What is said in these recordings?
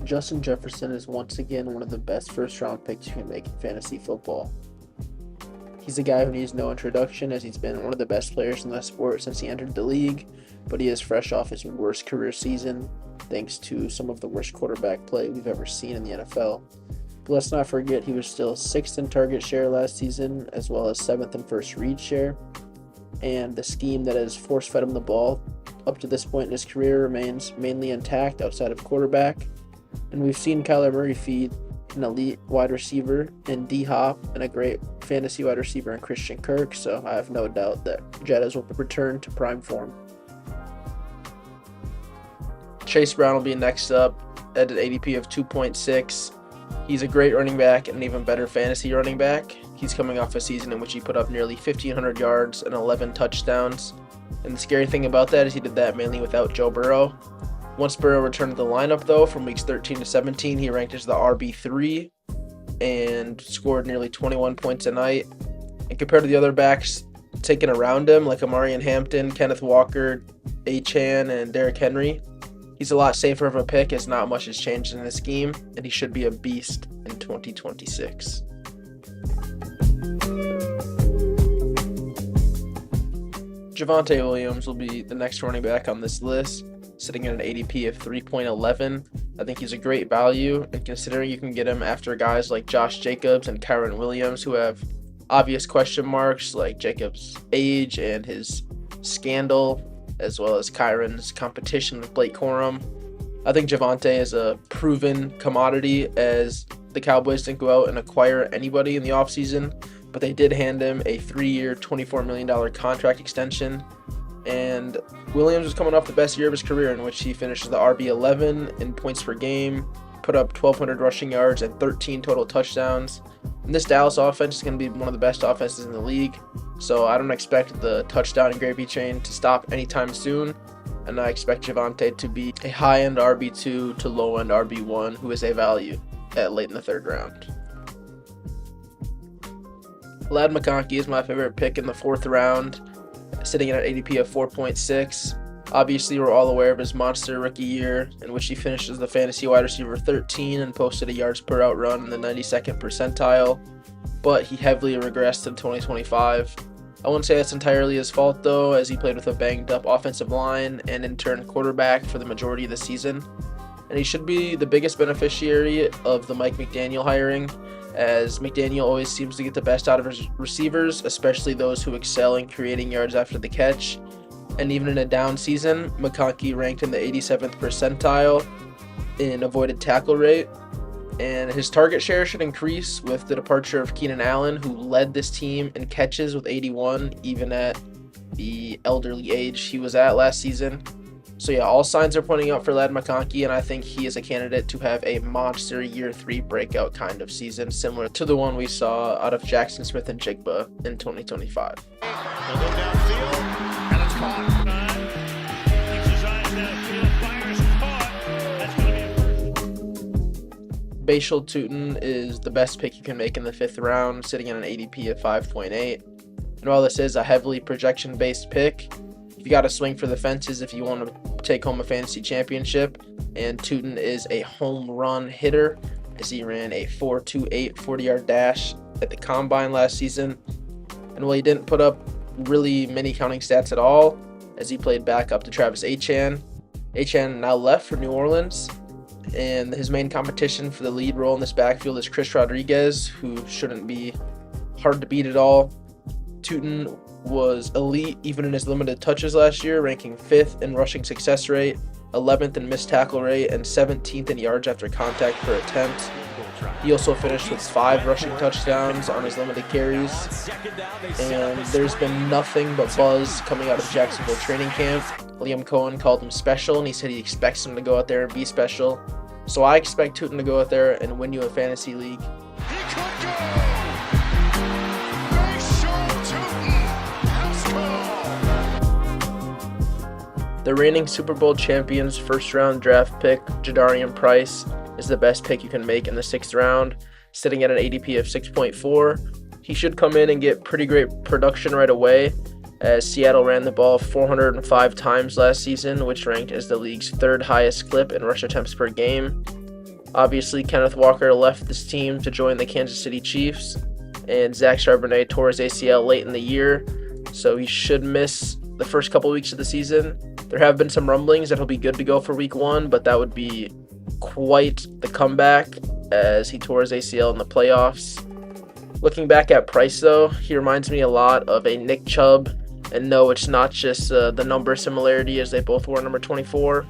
Justin Jefferson is once again one of the best first-round picks you can make in fantasy football. He's a guy who needs no introduction, as he's been one of the best players in the sport since he entered the league, but he is fresh off his worst career season, thanks to some of the worst quarterback play we've ever seen in the NFL. But let's not forget he was still 6th in target share last season, as well as 7th in first read share, and the scheme that has force-fed him the ball up to this point in his career remains mainly intact outside of quarterback. And we've seen Kyler Murray feed an elite wide receiver in D-Hop and a great fantasy wide receiver in Christian Kirk, so I have no doubt that Jettas will return to prime form. Chase Brown will be next up at an ADP of 2.6. He's a great running back and an even better fantasy running back. He's coming off a season in which he put up nearly 1,500 yards and 11 touchdowns. And the scary thing about that is he did that mainly without Joe Burrow. Once Burrow returned to the lineup, though, from weeks 13 to 17, he ranked as the RB3 and scored nearly 21 points a night. And compared to the other backs taken around him, like Amarian Hampton, Kenneth Walker, Achane, and Derrick Henry, he's a lot safer of a pick as not much has changed in his scheme, and he should be a beast in 2026. Javonte Williams will be the next running back on this list, sitting at an ADP of 3.11. I think he's a great value, and considering you can get him after guys like Josh Jacobs and Kyren Williams, who have obvious question marks like Jacobs' age and his scandal, as well as Kyren's competition with Blake Corum, I think Javonte is a proven commodity, as the Cowboys didn't go out and acquire anybody in the offseason, but they did hand him a 3-year, $24 million contract extension. And Williams was coming off the best year of his career, in which he finishes the RB11 in points per game, put up 1,200 rushing yards and 13 total touchdowns. And this Dallas offense is going to be one of the best offenses in the league, so I don't expect the touchdown and gravy train to stop anytime soon. And I expect Javonte to be a high-end RB2 to low-end RB1 who is a value at late in the third round. Ladd McConkey is my favorite pick in the fourth round, sitting at an ADP of 4.6. Obviously, we're all aware of his monster rookie year, in which he finished as the fantasy wide receiver 13 and posted a yards per out run in the 92nd percentile, but he heavily regressed in 2025. I wouldn't say that's entirely his fault, though, as he played with a banged-up offensive line and in turn quarterback for the majority of the season. And he should be the biggest beneficiary of the Mike McDaniel hiring, as McDaniel always seems to get the best out of his receivers, especially those who excel in creating yards after the catch. And even in a down season, McConkey ranked in the 87th percentile in avoided tackle rate. And his target share should increase with the departure of Keenan Allen, who led this team in catches with 81, even at the elderly age he was at last season. So yeah, all signs are pointing out for Ladd McConkey, and I think he is a candidate to have a monster year 3 breakout kind of season, similar to the one we saw out of Jackson Smith and Jigba in 2025. They'll go downfield, and it's caught. Keeps his eyes downfield, fires, it's caught. That's going to be Bashal Tutin is the best pick you can make in the 5th round, sitting at an ADP of 5.8. And while this is a heavily projection-based pick, you got to swing for the fences if you want to take home a fantasy championship. And Tutin is a home run hitter, as he ran a 4.28 40-yard dash at the Combine last season. And while he didn't put up really many counting stats at all, as he played back up to Travis Achane now left for New Orleans. And his main competition for the lead role in this backfield is Chris Rodriguez, who shouldn't be hard to beat at all. Tutin was elite even in his limited touches last year, ranking 5th in rushing success rate, 11th in missed tackle rate, and 17th in yards after contact per attempt. He also finished with 5 rushing touchdowns on his limited carries. And there's been nothing but buzz coming out of Jacksonville training camp. Liam Cohen called him special, and he said he expects him to go out there and be special. So I expect Tutin to go out there and win you a fantasy league. The reigning Super Bowl champions first-round draft pick, Jadarian Price, is the best pick you can make in the 6th round, sitting at an ADP of 6.4. He should come in and get pretty great production right away, as Seattle ran the ball 405 times last season, which ranked as the league's 3rd highest clip in rush attempts per game. Obviously, Kenneth Walker left this team to join the Kansas City Chiefs, and Zach Charbonnet tore his ACL late in the year, so he should miss the first couple weeks of the season. There have been some rumblings that he'll be good to go for week 1, but that would be quite the comeback as he tore his ACL in the playoffs. Looking back at Price, though, he reminds me a lot of a Nick Chubb, and no, it's not just the number similarity as they both wore number 24,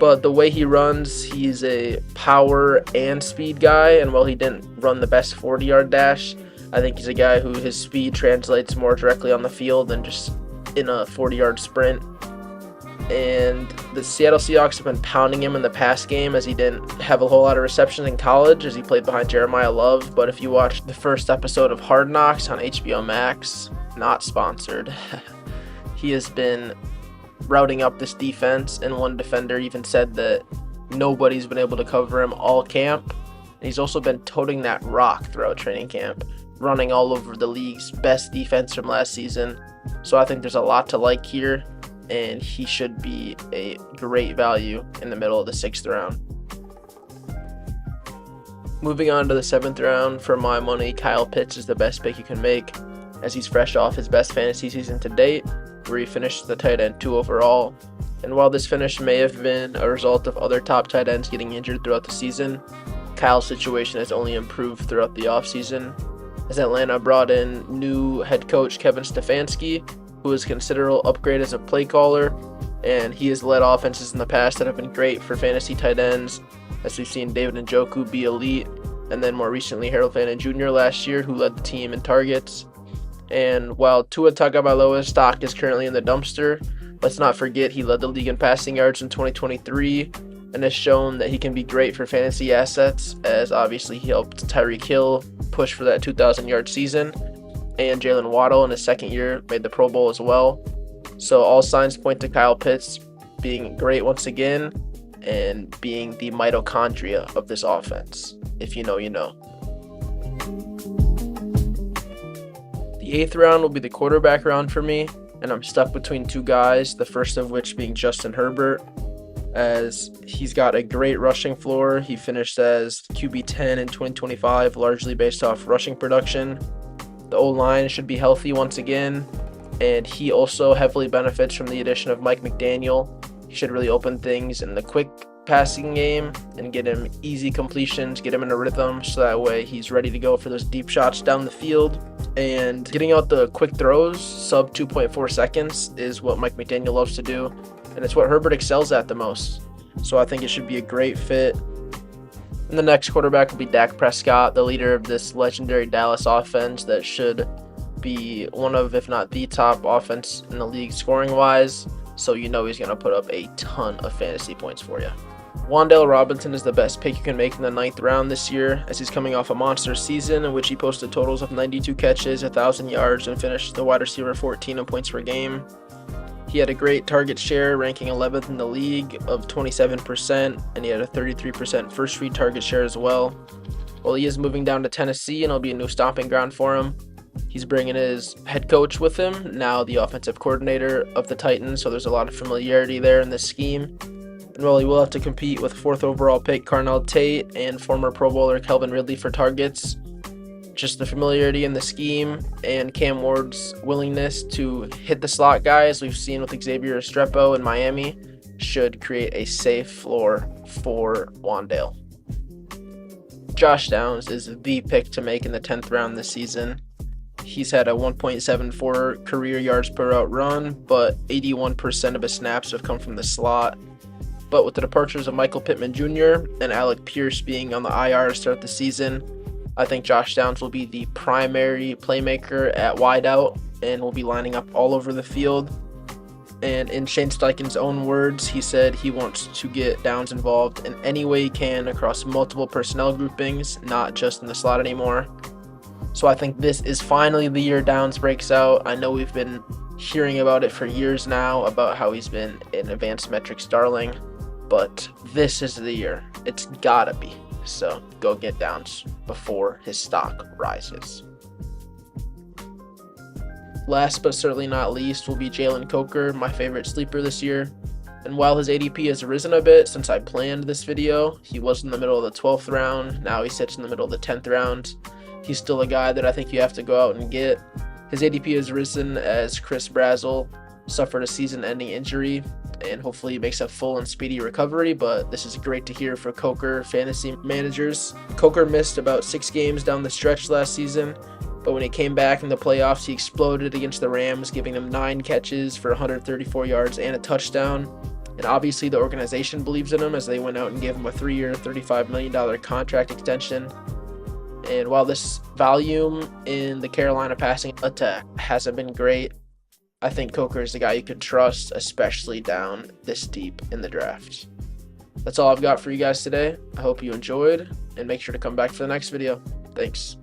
but the way he runs, he's a power and speed guy, and while he didn't run the best 40-yard dash, I think he's a guy who his speed translates more directly on the field than just in a 40-yard sprint. And the Seattle Seahawks have been pounding him in the pass game as he didn't have a whole lot of receptions in college as he played behind Jeremiah Love. But if you watch the first episode of Hard Knocks on HBO Max, not sponsored, he has been routing up this defense, and one defender even said that nobody's been able to cover him all camp. And he's also been toting that rock throughout training camp, running all over the league's best defense from last season. So I think there's a lot to like here, and he should be a great value in the middle of the 6th round. Moving on to the 7th round, for my money, Kyle Pitts is the best pick you can make, as he's fresh off his best fantasy season to date, where he finished the tight end 2 overall. And while this finish may have been a result of other top tight ends getting injured throughout the season, Kyle's situation has only improved throughout the offseason, as Atlanta brought in new head coach Kevin Stefanski, who is a considerable upgrade as a play caller, and he has led offenses in the past that have been great for fantasy tight ends, as we've seen David Njoku be elite, and then more recently Harold Van Jr. last year, who led the team in targets. And while Tua Tagovailoa's stock is currently in the dumpster, let's not forget he led the league in passing yards in 2023 and has shown that he can be great for fantasy assets, as obviously he helped Tyreek Hill push for that 2,000-yard season, and Jalen Waddle in his second year made the Pro Bowl as well. So all signs point to Kyle Pitts being great once again and being the mitochondria of this offense. If you know, you know. The 8th round will be the quarterback round for me, and I'm stuck between 2 guys, the first of which being Justin Herbert, as he's got a great rushing floor. He finished as QB 10 in 2025, largely based off rushing production. The O-line should be healthy once again, and he also heavily benefits from the addition of Mike McDaniel. He should really open things in the quick passing game and get him easy completions, get him in a rhythm, so that way he's ready to go for those deep shots down the field. And getting out the quick throws, sub 2.4 seconds, is what Mike McDaniel loves to do, and it's what Herbert excels at the most. So I think it should be a great fit. And the next quarterback will be Dak Prescott, the leader of this legendary Dallas offense that should be one of, if not the top offense in the league scoring-wise. So you know he's going to put up a ton of fantasy points for you. Wan'Dale Robinson is the best pick you can make in the 9th round this year, as he's coming off a monster season in which he posted totals of 92 catches, 1,000 yards, and finished the wide receiver 14 in points per game. He had a great target share, ranking 11th in the league of 27%, and he had a 33% first read target share as well. Well, he is moving down to Tennessee, and it'll be a new stomping ground for him. He's bringing his head coach with him, now the offensive coordinator of the Titans, so there's a lot of familiarity there in this scheme. And while he will have to compete with 4th overall pick Carnell Tate and former Pro Bowler Calvin Ridley for targets, just the familiarity in the scheme and Cam Ward's willingness to hit the slot guys we've seen with Xavier Restrepo in Miami should create a safe floor for Wan'Dale. Josh Downs is the pick to make in the 10th round this season. He's had a 1.74 career yards per route run, but 81% of his snaps have come from the slot. But with the departures of Michael Pittman Jr. and Alec Pierce being on the IR to start the season, I think Josh Downs will be the primary playmaker at wideout and will be lining up all over the field. And in Shane Steichen's own words, he said he wants to get Downs involved in any way he can across multiple personnel groupings, not just in the slot anymore. So I think this is finally the year Downs breaks out. I know we've been hearing about it for years now, about how he's been an advanced metrics darling, but this is the year. It's gotta be. So go get Downs before his stock rises. Last but certainly not least will be Jalen Coker, my favorite sleeper this year. And while his ADP has risen a bit since I planned this video, he was in the middle of the 12th round, now he sits in the middle of the 10th round. He's still a guy that I think you have to go out and get. His ADP has risen as Chris Brazzell suffered a season-ending injury, and hopefully he makes a full and speedy recovery, but this is great to hear for Coker fantasy managers. Coker missed about 6 games down the stretch last season, but when he came back in the playoffs, he exploded against the Rams, giving them 9 catches for 134 yards and a touchdown. And obviously the organization believes in him as they went out and gave him a 3-year, $35 million contract extension. And while this volume in the Carolina passing attack hasn't been great, I think Coker is the guy you can trust, especially down this deep in the draft. That's all I've got for you guys today. I hope you enjoyed, and make sure to come back for the next video. Thanks.